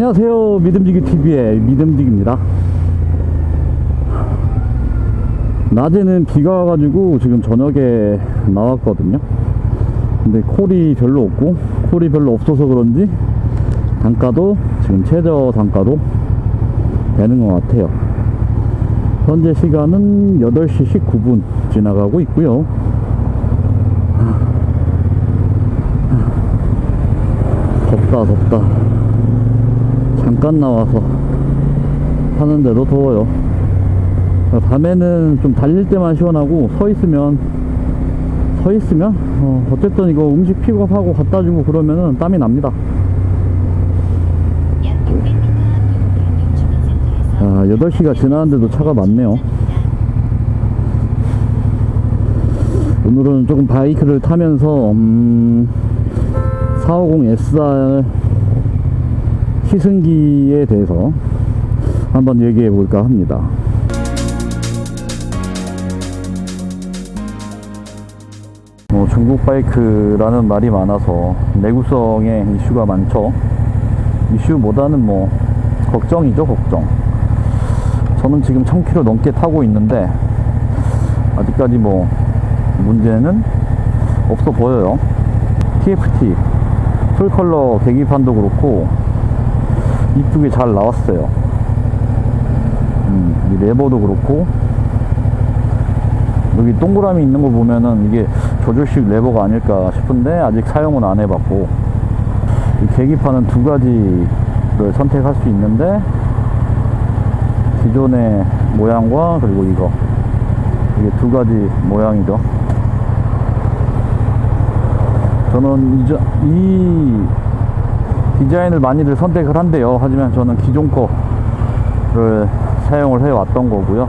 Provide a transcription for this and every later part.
안녕하세요, 믿음지기TV의 믿음지기입니다. 낮에는 비가 와가지고 지금 저녁에 나왔거든요. 근데 콜이 별로 없고, 콜이 별로 없어서 그런지 단가도 지금 최저 단가도 되는 것 같아요. 현재 시간은 8시 19분 지나가고 있고요. 덥다. 잠깐 나와서 하는데도 더워요. 밤에는 좀 달릴 때만 시원하고, 서 있으면 어쨌든 이거 음식 픽업하고 갖다 주고 그러면은 땀이 납니다. 아, 8시가 지나는데도 차가 많네요. 오늘은 조금 바이크를 타면서 450SR 시승기에 대해서 한번 얘기해 볼까 합니다. 중국 바이크라는 말이 많아서 내구성에 이슈가 많죠. 이슈보다는 뭐 걱정이죠, 걱정. 저는 지금 1000km 넘게 타고 있는데 아직까지 뭐 문제는 없어 보여요. TFT 풀컬러 계기판도 그렇고 이쁘게 잘 나왔어요. 이 레버도 그렇고, 여기 동그라미 있는 거 보면은 이게 조절식 레버가 아닐까 싶은데 아직 사용은 안 해봤고, 이 계기판은 두 가지를 선택할 수 있는데 기존의 모양과 그리고 이게 두 가지 모양이죠. 저는 이 디자인을 많이들 선택을 한대요. 하지만 저는 기존 거를 사용을 해왔던 거고요.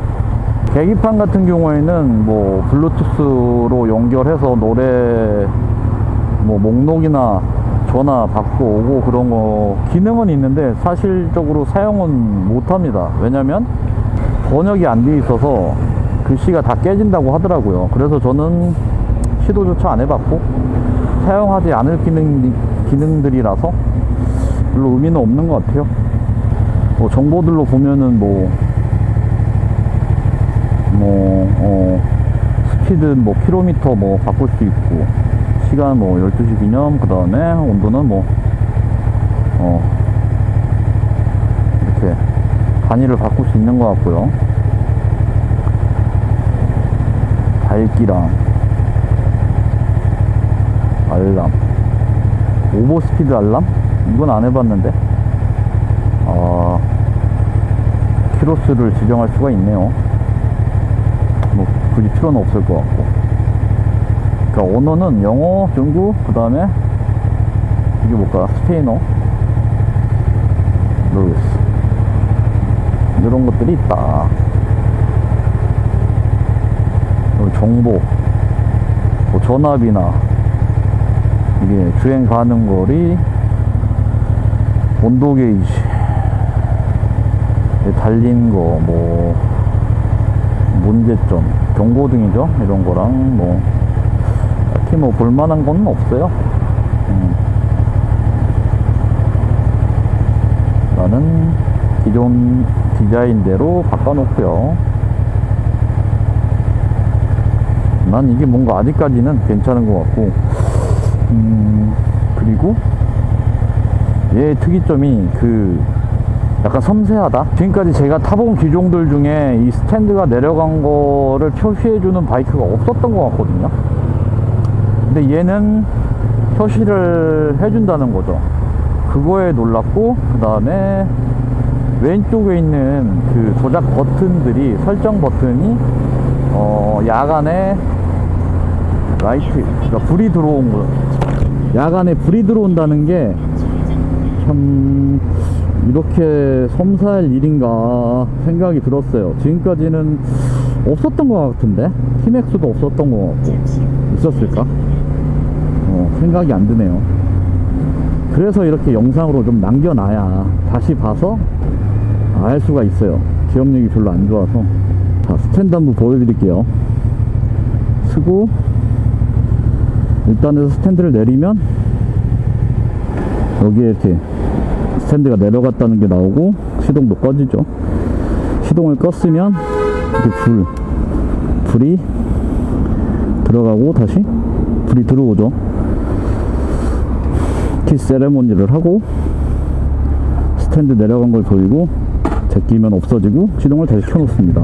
계기판 같은 경우에는 뭐 블루투스로 연결해서 노래 뭐 목록이나 전화 받고 오고 그런 거 기능은 있는데 사실적으로 사용은 못합니다. 왜냐면 번역이 안 돼 있어서 글씨가 다 깨진다고 하더라고요. 그래서 저는 시도조차 안 해봤고 사용하지 않을 기능들이라서 별로 의미는 없는 것 같아요. 뭐 정보들로 보면은 스피드 뭐 킬로미터 뭐 바꿀 수 있고, 시간 뭐 12시 기념, 그 다음에 온도는 이렇게 단위를 바꿀 수 있는 것 같고요. 밝기랑 알람, 오버 스피드 알람? 이건 안 해봤는데, 키로수를 지정할 수가 있네요. 뭐 굳이 필요는 없을 것 같고. 그러니까 언어는 영어, 중국, 그 다음에 이게 뭘까? 스페인어? 모르겠어. 이런 것들이 있다. 그리고 정보, 뭐 전압이나 이게 주행 가능 거리, 온도 게이지, 달린 거, 뭐 문제점, 경고등이죠. 이런 거랑 뭐 딱히 뭐 볼만한 건 없어요. 나는 기존 디자인대로 바꿔놓고요. 난 이게 뭔가 아직까지는 괜찮은 것 같고, 그리고 얘의 특이점이 약간 섬세하다. 지금까지 제가 타본 기종들 중에 이 스탠드가 내려간 거를 표시해주는 바이크가 없었던 것 같거든요. 근데 얘는 표시를 해준다는 거죠. 그거에 놀랐고, 그 다음에 왼쪽에 있는 그 조작 버튼들이, 설정 버튼이 야간에 라이트, 그러니까 불이 들어온 거, 야간에 불이 들어온다는 게 참 이렇게 섬세할 일인가 생각이 들었어요. 지금까지는 없었던 것 같은데, 티맥스도 없었던 것 같고, 있었을까? 생각이 안 드네요. 그래서 이렇게 영상으로 좀 남겨놔야 다시 봐서 알 수가 있어요. 기억력이 별로 안 좋아서. 자, 스탠드 한번 보여드릴게요. 쓰고 일단은 스탠드를 내리면 여기에 이렇게 스탠드가 내려갔다는 게 나오고 시동도 꺼지죠. 시동을 껐으면 이렇게 불이 들어가고 다시 불이 들어오죠. 키 세레모니를 하고 스탠드 내려간 걸 보이고 제끼면 없어지고 시동을 다시 켜놓습니다.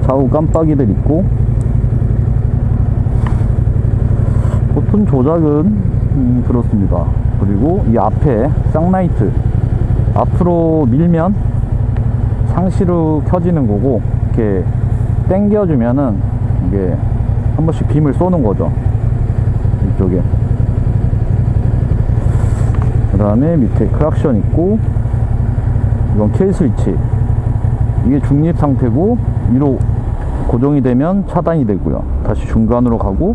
좌우 깜빡이들 있고 버튼 조작은 그렇습니다. 그리고 이 앞에 쌍라이트 앞으로 밀면 상시로 켜지는 거고 이렇게 당겨주면은 이게 한 번씩 빔을 쏘는 거죠. 이쪽에. 그 다음에 밑에 크락션 있고 이건 킬 스위치. 이게 중립 상태고 위로 고정이 되면 차단이 되고요. 다시 중간으로 가고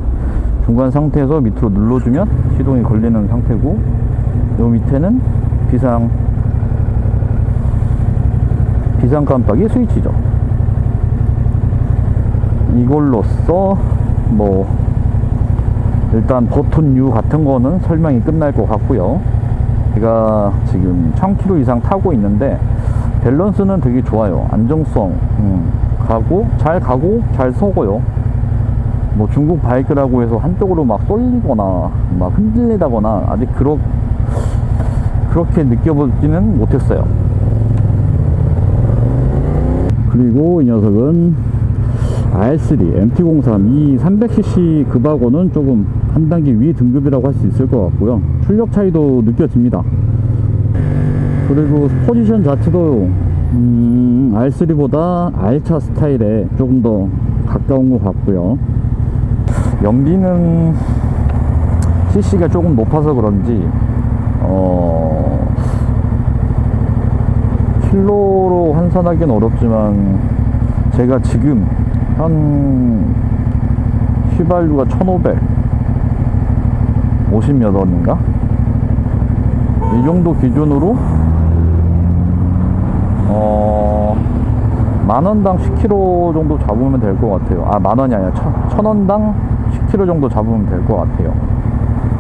중간 상태에서 밑으로 눌러주면 시동이 걸리는 상태고 요 밑에는 비상 깜빡이 스위치죠. 이걸로써 뭐 일단 버튼 U 같은 거는 설명이 끝날 것 같고요. 제가 지금 1000km 이상 타고 있는데 밸런스는 되게 좋아요. 안정성 잘 가고 잘 서고요. 뭐 중국 바이크라고 해서 한쪽으로 막 쏠리거나 막 흔들리다거나 아직 그렇게 느껴보지는 못했어요. 그리고 이 녀석은 R3 MT-03 이 300cc 급하고는 조금 한 단계 위 등급이라고 할 수 있을 것 같고요. 출력 차이도 느껴집니다. 그리고 포지션 자체도 R3보다 R차 스타일에 조금 더 가까운 것 같고요. 연비는 CC가 조금 높아서 그런지 킬로로 환산하기는 어렵지만 제가 지금 한 휘발유가 1550몇 원인가? 이 정도 기준으로 만원당 10km 정도 잡으면 될 것 같아요. 아, 만원이 아니라 1000원당 10km 정도 잡으면 될 것 같아요.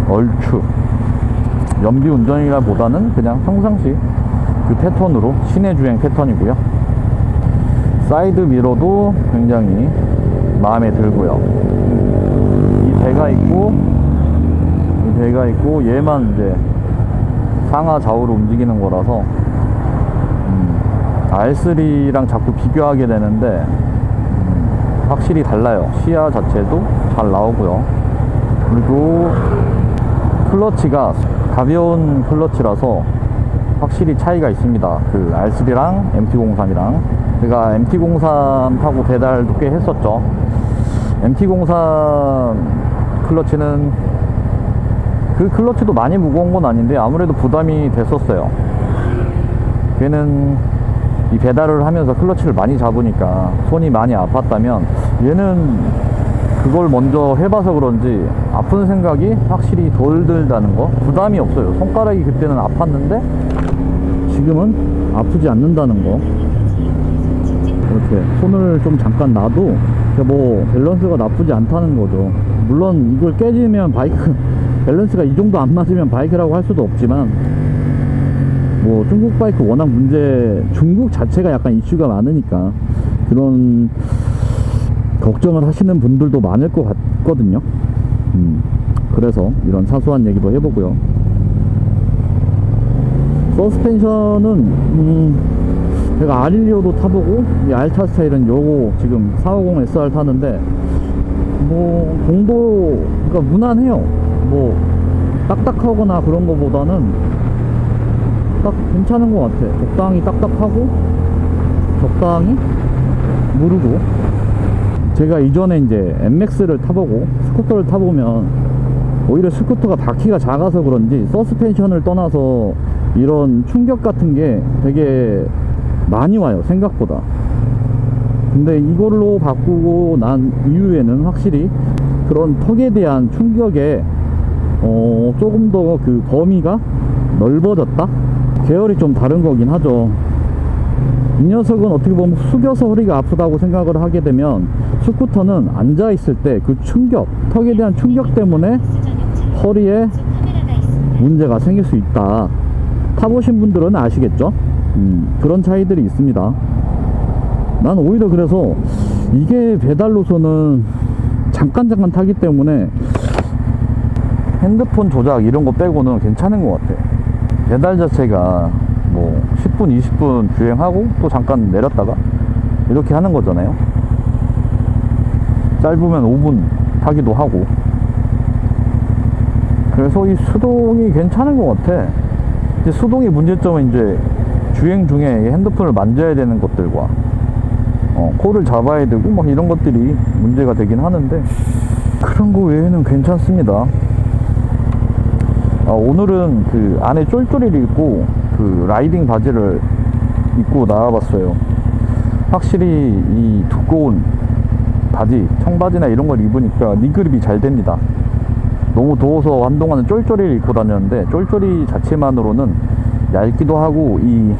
얼추 연비 운전이라 보다는 그냥 평상시 그 패턴으로 시내 주행 패턴이고요. 사이드 미러도 굉장히 마음에 들고요. 이 배가 있고 얘만 이제 상하 좌우로 움직이는 거라서 R3랑 자꾸 비교하게 되는데 확실히 달라요. 시야 자체도 잘 나오고요. 그리고 클러치가 가벼운 클러치라서 확실히 차이가 있습니다. 그 R3랑 MT-03이랑 제가 MT-03 타고 배달도 꽤 했었죠. MT-03 클러치는 그 클러치도 많이 무거운 건 아닌데 아무래도 부담이 됐었어요. 걔는 이 배달을 하면서 클러치를 많이 잡으니까 손이 많이 아팠다면 얘는 그걸 먼저 해봐서 그런지 아픈 생각이 확실히 덜 들다는 거. 부담이 없어요. 손가락이 그때는 아팠는데 지금은 아프지 않는다는 거. 이렇게 손을 좀 잠깐 놔도 뭐 밸런스가 나쁘지 않다는 거죠. 물론 이걸 깨지면 바이크 밸런스가 이 정도 안 맞으면 바이크라고 할 수도 없지만 뭐 중국 바이크 워낙 중국 자체가 약간 이슈가 많으니까 그런 걱정을 하시는 분들도 많을 것 같거든요. 그래서 이런 사소한 얘기도 해보고요. 서스펜션은 제가 R16도 타보고 이 R차 스타일은 요거 지금 450 SR 타는데 뭐 공도 그러니까 무난해요. 뭐 딱딱하거나 그런 거보다는 딱 괜찮은 것 같아. 적당히 딱딱하고 적당히 무르고. 제가 이전에 이제 MX를 타보고 스쿠터를 타보면 오히려 스쿠터가 바퀴가 작아서 그런지 서스펜션을 떠나서 이런 충격 같은 게 되게 많이 와요, 생각보다. 근데 이걸로 바꾸고 난 이후에는 확실히 그런 턱에 대한 충격에 조금 더 그 범위가 넓어졌다? 계열이 좀 다른 거긴 하죠. 이 녀석은 어떻게 보면 숙여서 허리가 아프다고 생각을 하게 되면 스쿠터는 앉아있을 때 그 충격, 턱에 대한 충격 때문에 허리에 문제가 생길 수 있다. 타보신 분들은 아시겠죠? 그런 차이들이 있습니다. 난 오히려 그래서 이게 배달로서는 잠깐 타기 때문에 핸드폰 조작 이런 거 빼고는 괜찮은 것 같아. 배달 자체가 뭐 10분 20분 주행하고 또 잠깐 내렸다가 이렇게 하는 거잖아요. 짧으면 5분 타기도 하고. 그래서 이 수동이 괜찮은 것 같아. 이제 수동의 문제점은 이제 주행 중에 핸드폰을 만져야 되는 것들과 코를 잡아야 되고 막 이런 것들이 문제가 되긴 하는데, 그런 거 외에는 괜찮습니다. 오늘은 그 안에 쫄쫄이를 입고 그 라이딩 바지를 입고 나와봤어요. 확실히 이 두꺼운 바지, 청바지나 이런 걸 입으니까 니그립이 잘 됩니다. 너무 더워서 한동안은 쫄쫄이를 입고 다녔는데, 쫄쫄이 자체만으로는 얇기도 하고 이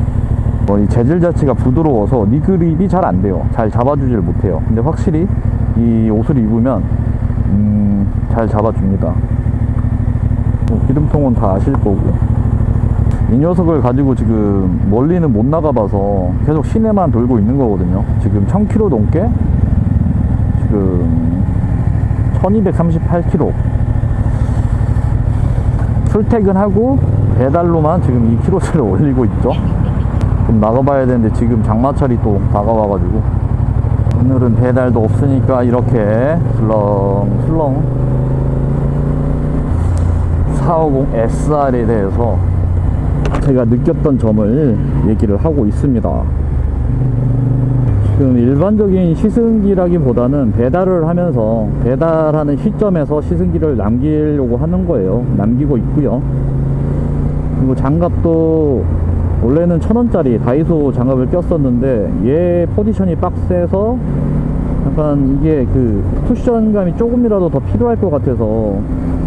재질 자체가 부드러워서 니그립이 잘 안 돼요. 잘 잡아주질 못해요. 근데 확실히 이 옷을 입으면 잘 잡아줍니다. 기름통은 다 아실 거고. 이 녀석을 가지고 지금 멀리는 못 나가봐서 계속 시내만 돌고 있는 거거든요. 지금 1000km 넘게 지금 1238km 출퇴근하고 배달로만 지금 2km를 올리고 있죠. 좀 나가봐야 되는데 지금 장마철이 또 다가와가지고 오늘은 배달도 없으니까 이렇게 슬렁슬렁 450 SR에 대해서 제가 느꼈던 점을 얘기를 하고 있습니다. 지금 일반적인 시승기라기보다는 배달을 하면서 배달하는 시점에서 시승기를 남기려고 하는 거예요. 남기고 있고요. 그리고 장갑도 원래는 1000원짜리 다이소 장갑을 꼈었는데 얘 포지션이 빡세서 약간 이게 그 쿠션감이 조금이라도 더 필요할 것 같아서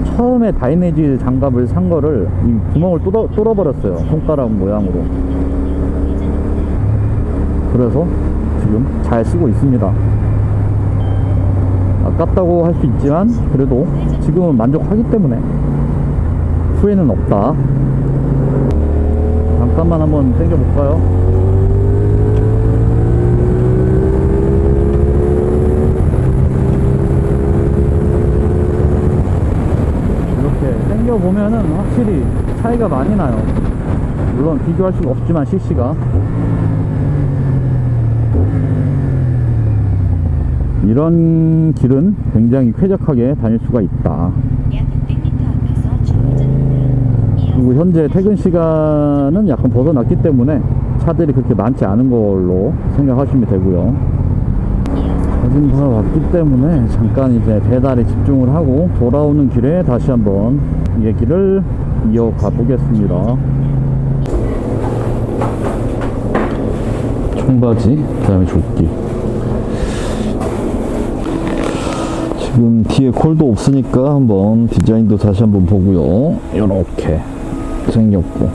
처음에 다이내지 장갑을 산 거를 이 구멍을 뚫어버렸어요. 손가락 모양으로. 그래서 지금 잘 쓰고 있습니다. 아깝다고 할 수 있지만 그래도 지금은 만족하기 때문에 후회는 없다. 잠깐만 한번 당겨볼까요? 이렇게 당겨보면은 확실히 차이가 많이 나요. 물론 비교할 수가 없지만 CC가 이런 길은 굉장히 쾌적하게 다닐 수가 있다. 그리고 현재 퇴근 시간은 약간 벗어났기 때문에 차들이 그렇게 많지 않은 걸로 생각하시면 되고요. 사진 다 왔기 때문에 잠깐 이제 배달에 집중을 하고 돌아오는 길에 다시 한번 얘기를 이어가 보겠습니다. 청바지, 그 다음에 조끼. 지금 뒤에 콜도 없으니까 한번 디자인도 다시 한번 보고요. 이렇게 생겼고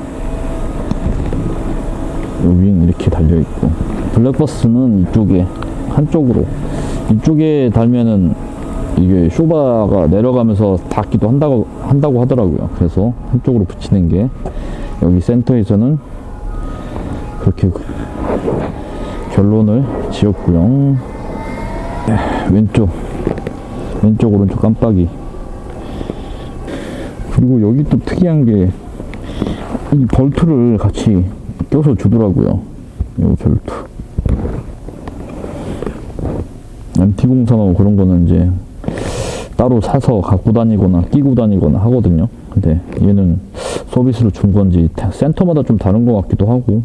여긴 이렇게 달려있고, 블랙버스는 이쪽에 한쪽으로, 이쪽에 달면은 이게 쇼바가 내려가면서 닿기도 한다고 하더라고요. 그래서 한쪽으로 붙이는 게, 여기 센터에서는 그렇게 결론을 지었고요. 왼쪽 오른쪽 깜빡이. 그리고 여기 또 특이한 게 이 볼트를 같이 껴서 주더라고요. 이 볼트. MT-03하고 그런 거는 이제 따로 사서 갖고 다니거나 끼고 다니거나 하거든요. 근데 얘는 서비스로 준 건지 센터마다 좀 다른 것 같기도 하고.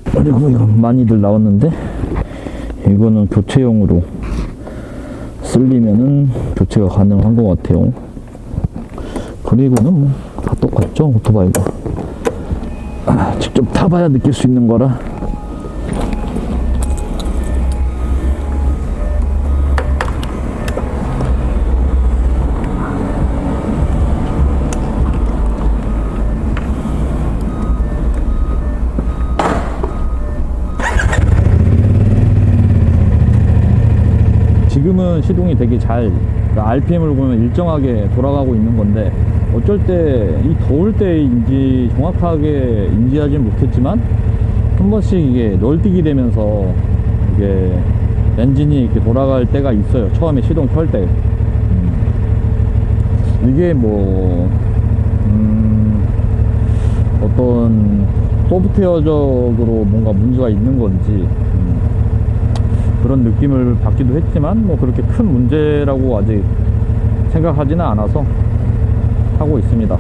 그리고 이건 많이들 나왔는데 이거는 교체용으로 쓸리면은 교체가 가능한 것 같아요. 그리고는 뭐 다 똑같죠, 오토바이가. 직접 타봐야 느낄 수 있는 거라. 지금은 시동이 되게 잘 그러니까 RPM을 보면 일정하게 돌아가고 있는 건데, 어쩔 때 이 더울 때인지 정확하게 인지하지는 못했지만 한 번씩 이게 널뛰기 되면서 이게 엔진이 이렇게 돌아갈 때가 있어요. 처음에 시동 켤 때. 이게 뭐 어떤 소프트웨어적으로 뭔가 문제가 있는 건지 그런 느낌을 받기도 했지만, 뭐 그렇게 큰 문제라고 아직 생각하지는 않아서 하고 있습니다.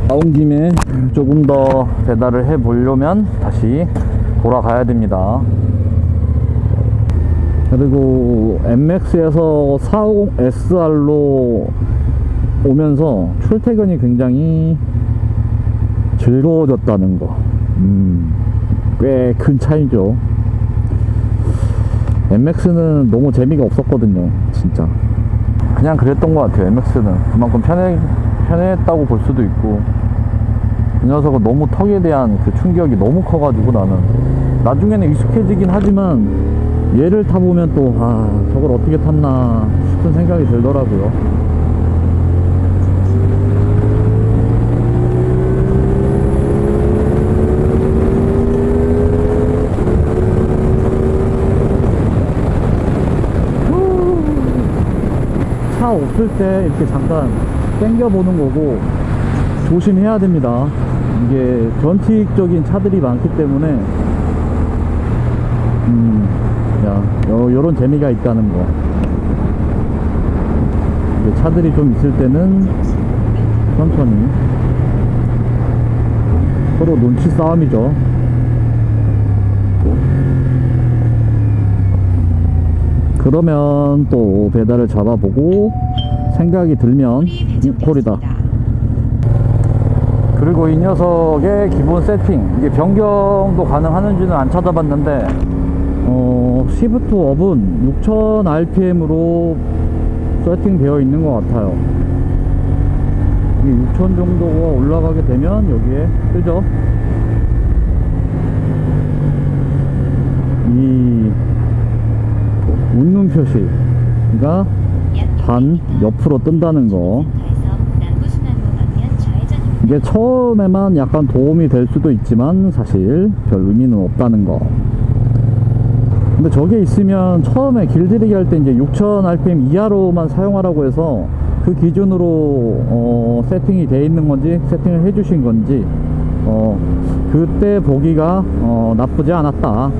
나온 김에 조금 더 배달을 해 보려면 다시 돌아가야 됩니다. 그리고 MX에서 450SR로 오면서 출퇴근이 굉장히 즐거워졌다는 거, 꽤 큰 차이죠. MX는 너무 재미가 없었거든요. 진짜 그냥 그랬던 것 같아요. MX는 그만큼 편했다고 볼 수도 있고, 이 녀석은 너무 턱에 대한 그 충격이 너무 커가지고 나는 나중에는 익숙해지긴 하지만 얘를 타보면 또 저걸 어떻게 탔나 싶은 생각이 들더라고요. 차 없을 때 이렇게 잠깐 당겨보는 거고, 조심해야 됩니다. 이게 변칙적인 차들이 많기 때문에 요런 재미가 있다는 거. 이게 차들이 좀 있을 때는 천천히, 서로 눈치 싸움이죠. 그러면 또 배달을 잡아보고 생각이 들면 콜이다. 그리고 이 녀석의 기본 세팅, 이게 변경도 가능하는지는 안 찾아봤는데, 시프트 업은 6000rpm으로 세팅되어 있는 것 같아요. 이게 6000 정도가 올라가게 되면 여기에 뜨죠. 이 웃는 표시가 반 옆으로 뜬다는 거, 이게 처음에만 약간 도움이 될 수도 있지만 사실 별 의미는 없다는 거. 근데 저게 있으면 처음에 길들이기 할 때 이제 6000rpm 이하로만 사용하라고 해서 그 기준으로 세팅이 돼 있는 건지 세팅을 해 주신 건지 그때 보기가 나쁘지 않았다,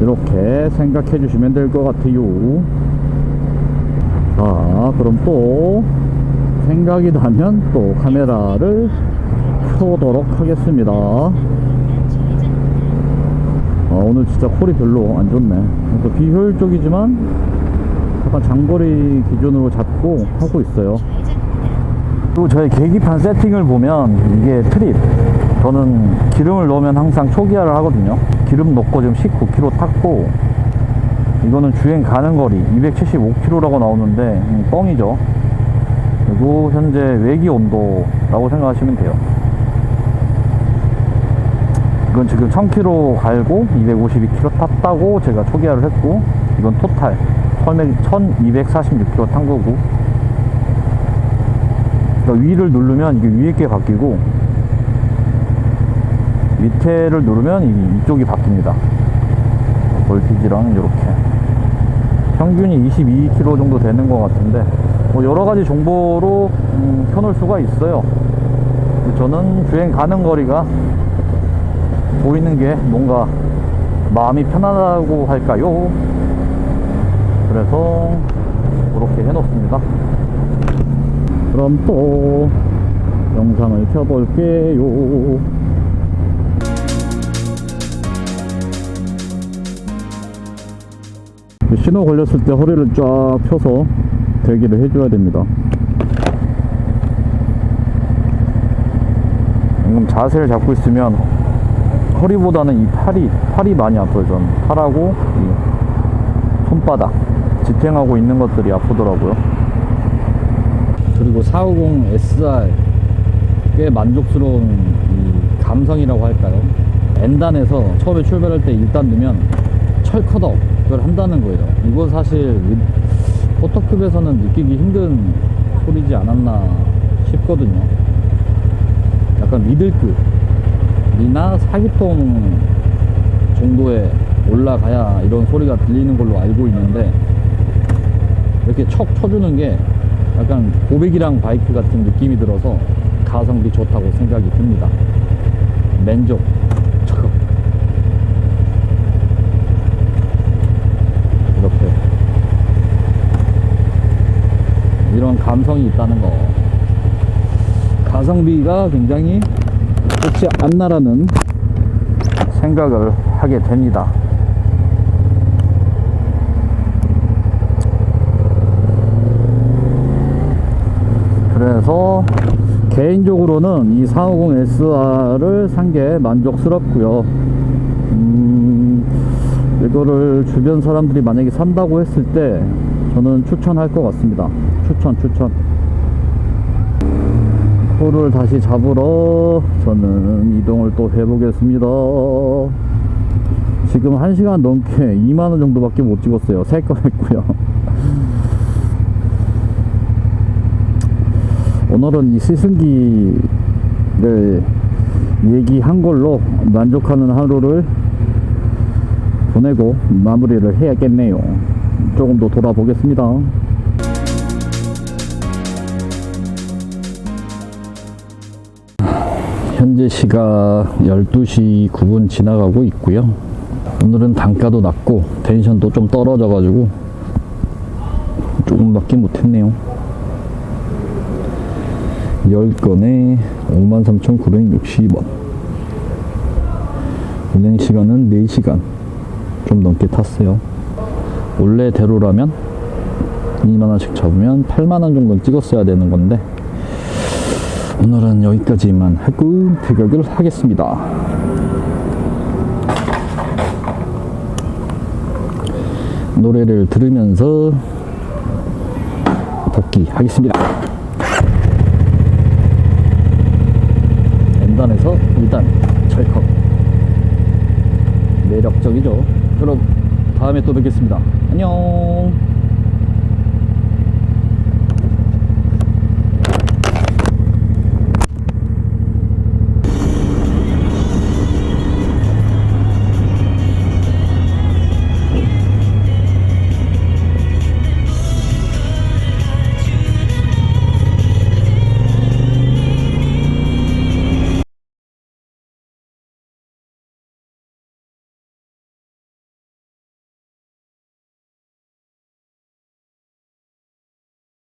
이렇게 생각해 주시면 될 것 같아요. 자, 그럼 또 생각이 나면 또 카메라를 켜도록 하겠습니다. 오늘 진짜 콜이 별로 안 좋네. 그래서 비효율적이지만 약간 장거리 기준으로 잡고 하고 있어요. 그리고 저희 계기판 세팅을 보면 이게 트립, 저는 기름을 넣으면 항상 초기화를 하거든요. 기름 넣고 지금 19km 탔고, 이거는 주행 가는 거리 275km라고 나오는데 뻥이죠. 그리고 현재 외기 온도라고 생각하시면 돼요. 이건 지금 1000km 갈고 252km 탔다고 제가 초기화를 했고, 이건 토탈 1246km 탄 거고, 그러니까 위를 누르면 이게 위에 게 바뀌고 밑에를 누르면 이쪽이 바뀝니다. 볼티지랑 이렇게 평균이 22km 정도 되는 것 같은데, 뭐 여러가지 정보로 켜놓을 수가 있어요. 저는 주행 가는 거리가 보이는 게 뭔가 마음이 편하다고 할까요? 그래서 그렇게 해놓습니다. 그럼 또 영상을 켜볼게요. 신호 걸렸을 때 허리를 쫙 펴서 대기를 해줘야 됩니다. 방금 자세를 잡고 있으면 허리보다는 이 팔이 많이 아파요. 저는 팔하고 이 손바닥, 지탱하고 있는 것들이 아프더라고요. 그리고 450SR 꽤 만족스러운 이 감성이라고 할까요? N단에서 처음에 출발할 때 1단 넣으면 철컷업을 한다는 거예요. 이거 사실 포터큐브에서는 느끼기 힘든 소리지 않았나 싶거든요. 약간 미들급이나 4기통 정도에 올라가야 이런 소리가 들리는 걸로 알고 있는데, 이렇게 척 쳐주는 게 약간 고백이랑 바이크 같은 느낌이 들어서 가성비 좋다고 생각이 듭니다. 만족. 이렇게 이런 감성이 있다는 거, 가성비가 굉장히 좋지 않나라는 생각을 하게 됩니다. 그래서 개인적으로는 이 450SR을 산 게 만족스럽고요. 이거를 주변 사람들이 만약에 산다고 했을 때 저는 추천할 것 같습니다. 추천. 포를 다시 잡으러 저는 이동을 또 해보겠습니다. 지금 1시간 넘게 2만원 정도밖에 못 찍었어요. 새 거 했고요. 오늘은 이 시승기를 얘기한 걸로 만족하는 하루를 보내고 마무리를 해야겠네요. 조금 더 돌아보겠습니다. 현재 시각 12시 9분 지나가고 있고요. 오늘은 단가도 낮고 텐션도 좀 떨어져 가지고 조금밖에 못했네요. 10건에 53,960원. 운행시간은 4시간 좀 넘게 탔어요. 원래대로라면 2만원씩 잡으면 8만원 정도 찍었어야 되는 건데, 오늘은 여기까지만 하고 퇴격을 하겠습니다. 노래를 들으면서 복귀하겠습니다. N단에서 2단 철컥 매력적이죠. 그럼 다음에 또 뵙겠습니다. 안녕.